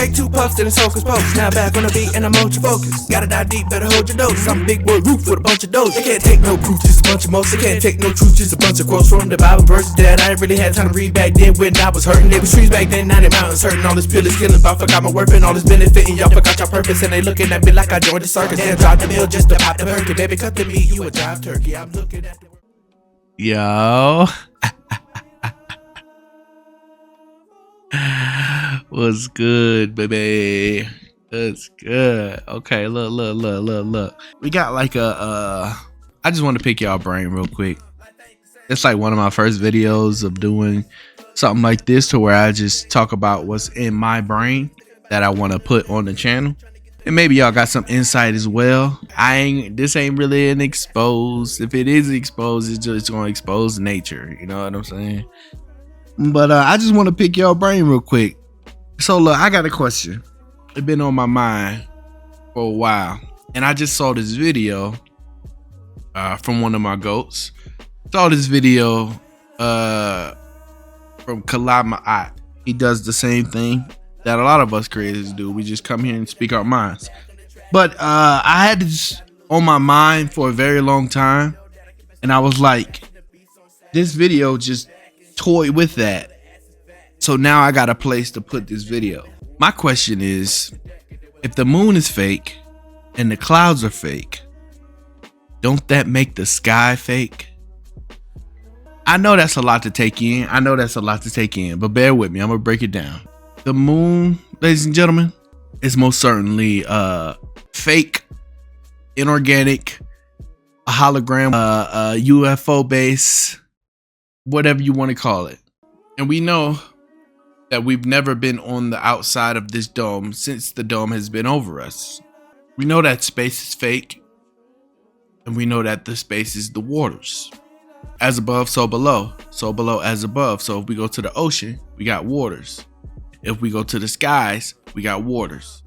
Take 2 puffs, then it's hocus pocus. Now back on the beat and I'm ultra focused. Gotta dive deep, better hold your dose. I'm big boy roof with a bunch of doors. They can't take no proof, just a bunch of most. They can't take no truth, just a bunch of quotes from the Bible verses that I ain't really had time to read back then when I was hurting. They was trees back then, now they mountains hurting. All this pill is killing, but I forgot my worth and all this benefiting. Y'all forgot your purpose and they looking at me like I joined the circus. Damn, drop the bill just to pop the perky. Baby, cut the meat, you a jive turkey. I'm looking at the... Yo. What's good, baby? That's good. Okay, look. We got like I just want to pick y'all brain real quick. It's like one of my first videos of doing something like this to where I just talk about what's in my brain that I want to put on the channel. And maybe y'all got some insight as well. This ain't really an expose. If it is exposed, it's just gonna expose nature. You know what I'm saying? But I just want to pick y'all brain real quick. So look, I got a question. It's been on my mind for a while. And I just saw this video from one of my goats. Saw this video from Kalama. He does the same thing that a lot of us creators do. We just come here and speak our minds. But I had this on my mind for a very long time. And I was like, this video just toyed with that. So now I got a place to put this video. My question is, if the moon is fake and the clouds are fake, don't that make the sky fake? I know that's a lot to take in. But bear with me. I'm going to break it down. The moon, ladies and gentlemen, is most certainly fake, inorganic, a hologram, a UFO base, whatever you want to call it. And we know that we've never been on the outside of this dome since the dome has been over us. We know that space is fake, and we know that the space is the waters. As above, so below. So below, as above. So if we go to the ocean, we got waters. If we go to the skies, we got waters.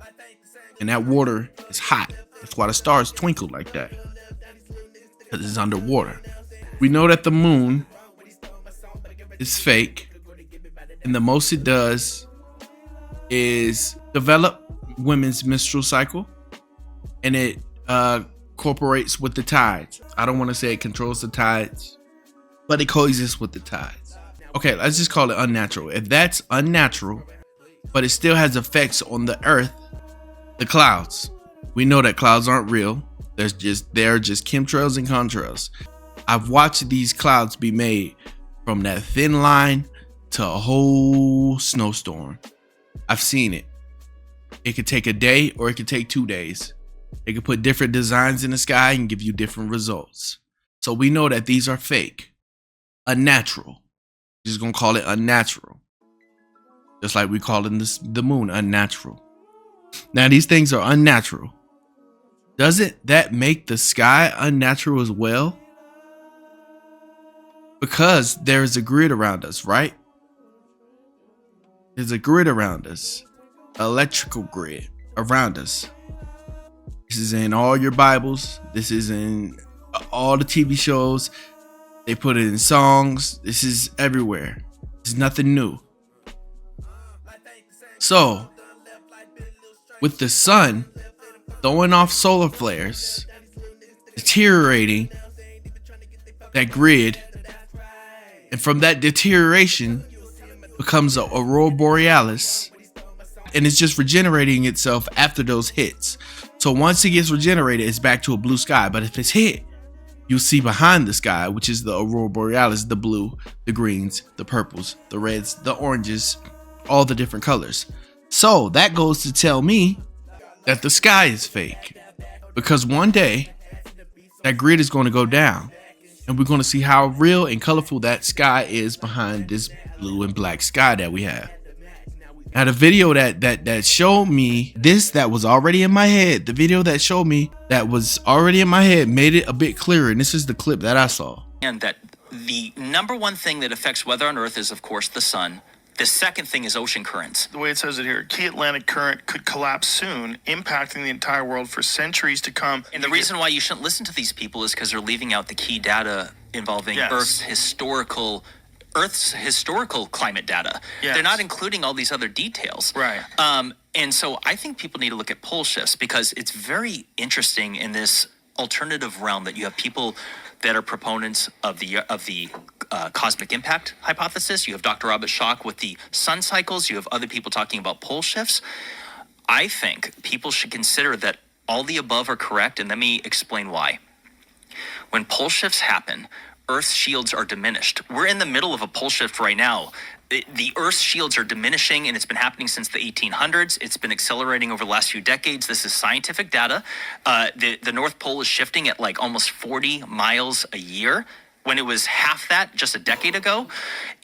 And that water is hot. That's why the stars twinkle like that, because it's underwater. We know that the moon is fake, and the most it does is develop women's menstrual cycle, and it cooperates with the tides. I don't want to say it controls the tides, but it coexists with the tides. Okay, let's just call it unnatural. If that's unnatural, but it still has effects on the earth, the clouds. We know that clouds aren't real. They're just chemtrails and contrails. I've watched these clouds be made from that thin line to a whole snowstorm. I've seen it. It could take a day or it could take 2 days. They could put different designs in the sky and give you different results. So we know that these are fake, unnatural. We're just gonna call it unnatural. Just like we call it the moon unnatural. Now these things are unnatural. Doesn't that make the sky unnatural as well? Because there's a grid around us, right? There's a grid around us, electrical grid around us. This is in all your Bibles. This is in all the TV shows. They put it in songs. This is everywhere. It's nothing new. So, with the sun throwing off solar flares, deteriorating that grid, and from that deterioration becomes an aurora borealis, and it's just regenerating itself after those hits. So once it gets regenerated, it's back to a blue sky. But if it's hit, you'll see behind the sky, which is the aurora borealis, the blue, the greens, the purples, the reds, the oranges, all the different colors. So that goes to tell me that the sky is fake, because one day that grid is going to go down, and we're going to see how real and colorful that sky is behind this blue and black sky that we have. Now the video that showed me this, that was already in my head, the video that showed me that was already in my head made it a bit clearer, and this is the clip that I saw. And that the number one thing that affects weather on Earth is, of course, the sun. The second thing is ocean currents. The way it says it here, key Atlantic current could collapse soon, impacting the entire world for centuries to come. And the reason why you shouldn't listen to these people is because they're leaving out the key data involving Earth's historical climate data. Yes. They're not including all these other details. Right. And so I think people need to look at pole shifts because it's very interesting in this alternative realm that you have people that are proponents of the cosmic impact hypothesis. You have Dr. Robert Schoch with the sun cycles. You have other people talking about pole shifts. I think people should consider that all the above are correct, and let me explain why. When pole shifts happen, Earth's shields are diminished. We're in the middle of a pole shift right now. The Earth's shields are diminishing, and it's been happening since the 1800s. It's been accelerating over the last few decades. This is scientific data. The North Pole is shifting at like almost 40 miles a year, when it was half that just a decade ago.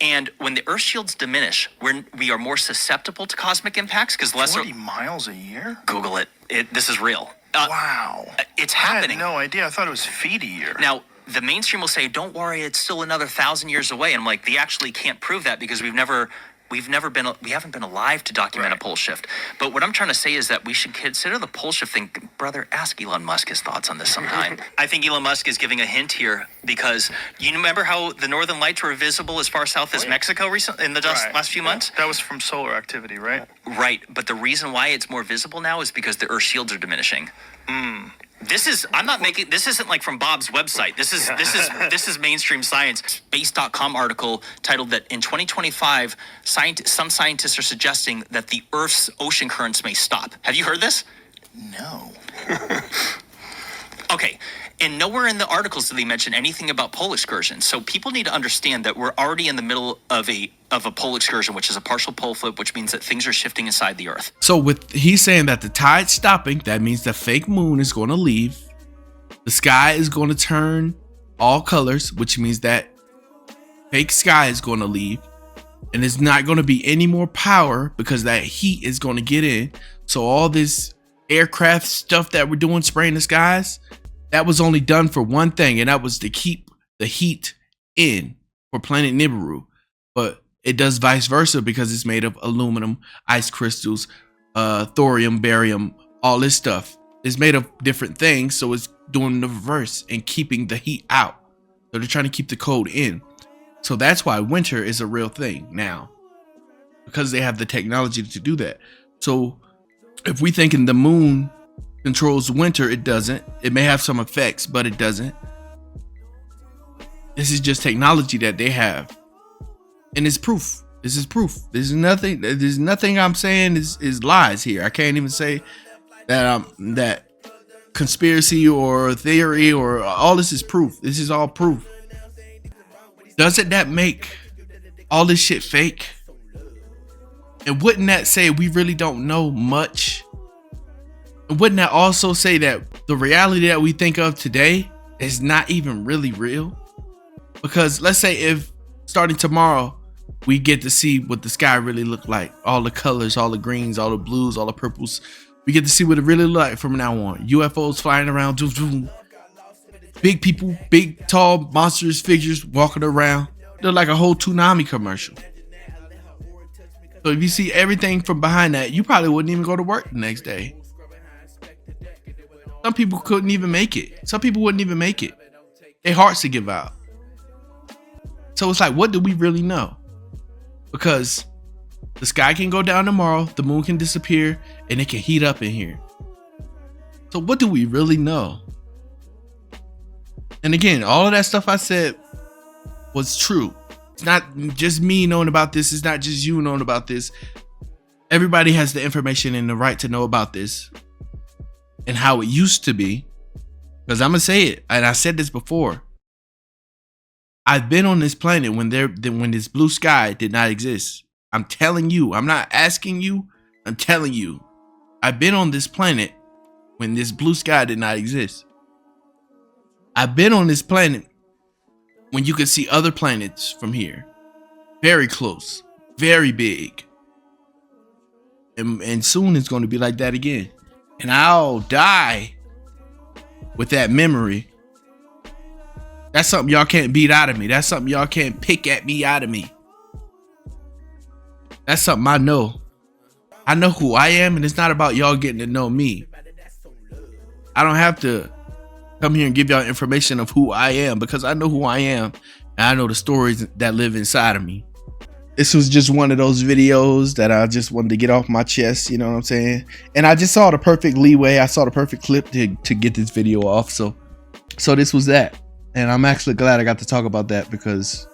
And when the Earth shields diminish, we are more susceptible to cosmic impacts because less. 40 miles a year? Google it. This is real. Wow. It's I happening. had no idea. I thought it was feet a year. Now, the mainstream will say, don't worry, it's still another 1,000 years away. And I'm like, they actually can't prove that because we haven't been alive to document a pole shift. But what I'm trying to say is that we should consider the pole shift thing. Brother, ask Elon Musk his thoughts on this sometime. I think Elon Musk is giving a hint here because you remember how the northern lights were visible as far south as Mexico recently in the last few months? That was from solar activity, right? Right. But the reason why it's more visible now is because the Earth shields are diminishing. This isn't like from Bob's website. This is mainstream science. Space.com article titled that in 2025, some scientists are suggesting that the Earth's ocean currents may stop. Have you heard this? No. Okay. And nowhere in the articles do they mention anything about pole excursions. So people need to understand that we're already in the middle of a pole excursion, which is a partial pole flip, which means that things are shifting inside the Earth. So he's saying that the tide's stopping, that means the fake moon is going to leave. The sky is going to turn all colors, which means that fake sky is going to leave. And it's not going to be any more power because that heat is going to get in. So all this aircraft stuff that we're doing, spraying the skies, that was only done for one thing, and that was to keep the heat in for planet Nibiru. But it does vice versa because it's made of aluminum, ice crystals, thorium, barium, all this stuff. It's made of different things, so it's doing the reverse and keeping the heat out. So they're trying to keep the cold in. So that's why winter is a real thing now, because they have the technology to do that. So if we thinking the moon controls winter, it doesn't. It may have some effects, but it doesn't. This is just technology that they have, and it's proof. This is proof. There's nothing I'm saying is lies here. I can't even say that that conspiracy or theory or all this is proof. This is all proof. Doesn't that make all this shit fake? And wouldn't that say we really don't know much? And wouldn't that also say that the reality that we think of today is not even really real? Because let's say if starting tomorrow, we get to see what the sky really look like. All the colors, all the greens, all the blues, all the purples. We get to see what it really look like from now on. UFOs flying around. Zoom, zoom. Big people, big, tall, monstrous figures walking around. They're like a whole Toonami commercial. So if you see everything from behind that, you probably wouldn't even go to work the next day. Some people couldn't even make it. Some people wouldn't even make it. Their hearts to give out. So it's like, what do we really know? Because the sky can go down tomorrow, the moon can disappear, and it can heat up in here. So what do we really know? And again, all of that stuff I said was true. It's not just me knowing about this. It's not just you knowing about this. Everybody has the information and the right to know about this and how it used to be. Because I'm going to say it, and I said this before. I've been on this planet when this blue sky did not exist. I'm telling you. I'm not asking you. I'm telling you. I've been on this planet when this blue sky did not exist. I've been on this planet when you could see other planets from here. Very close. Very big. And soon it's going to be like that again. And I'll die with that memory. That's something y'all can't beat out of me. That's something y'all can't pick at me out of me. That's something I know. I know who I am, and it's not about y'all getting to know me. I don't have to come here and give y'all information of who I am, because I know who I am, and I know the stories that live inside of me. this was just one of those videos that I just wanted to get off my chest, you know what I'm saying? And I just saw the perfect leeway. I saw the perfect clip to get this video off. So this was that. And I'm actually glad I got to talk about that because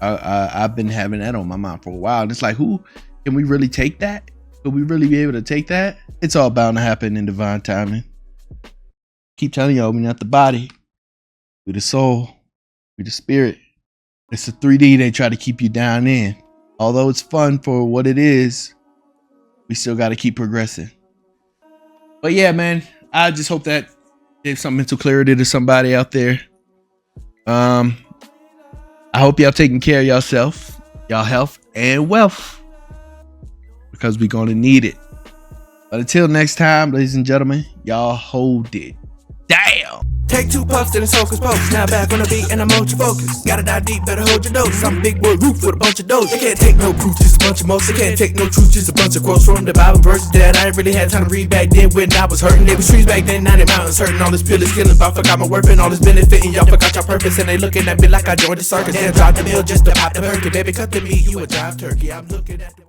I've been having that on my mind for a while. And it's like, can we really take that? Could we really be able to take that? It's all bound to happen in divine timing. Keep telling y'all, we're not the body. We're the soul. We're the spirit. It's a 3D they try to keep you down in. Although it's fun for what it is, we still got to keep progressing. But yeah, man, I just hope that gave some mental clarity to somebody out there. I hope y'all taking care of yourself, y'all health and wealth, because we're going to need it. But until next time, ladies and gentlemen, y'all hold it down. Take 2 puffs and it's hocus pocus. Now back on the beat and I'm ultra focused. Gotta dive deep, better hold your dose. I'm big boy roof with a bunch of doors. They can't take no proof, just a bunch of most. They can't take no truth, just a bunch of quotes from the Bible verses that I ain't really had time to read back then when I was hurting. There was trees back then, now the mountains hurting. All this pill is killing, but I forgot my worth and all this benefiting. Y'all forgot your purpose and they looking at me like I joined the circus. Then drive the mill just to pop the perky. Baby, cut the meat, you a jive turkey. I'm looking at the